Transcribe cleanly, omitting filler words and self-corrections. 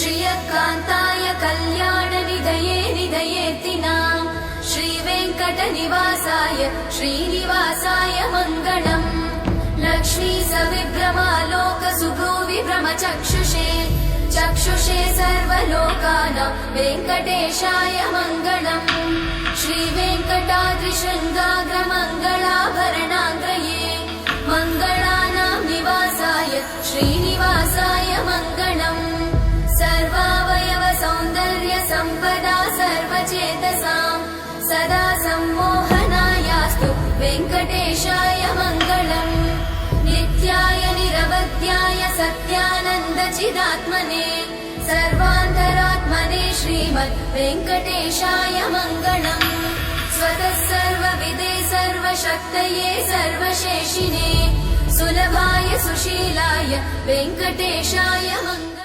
श्रियकान्ताय कल्याणनिधये निधयेतिनाम् श्रीवेङ्कटनिवासाय श्रीनिवासाय मङ्गलम् लक्ष्मी सविभ्रमालोकसुभ्रूविभ्रमचक्षुषे चक्षुषे सर्वलोकानां वेङ्कटेशाय मङ्गलम् श्रीवेङ्कटाद्रिशृङ्गाग्रमङ्गलाभरणाङ्गये मङ्गलानां निवासाय श्रीनिवासाय मङ्गलम् सर्वावयव सौन्दर्य सम्पदा सर्वचेतसां सदा सम्मोहनायास्तु वेङ्कटेशाय मङ्गलम् नित्याय निरवध्याय सत्यानन्दचिदात्मने सर्वान्तरात्मने श्रीमद् वेङ्कटेशाय मङ्गलम् स्वतः सर्वविदे सर्वशक्तये सर्वशेषिने सुलभाय सुशीलाय वेङ्कटेशाय मङ्गलम्।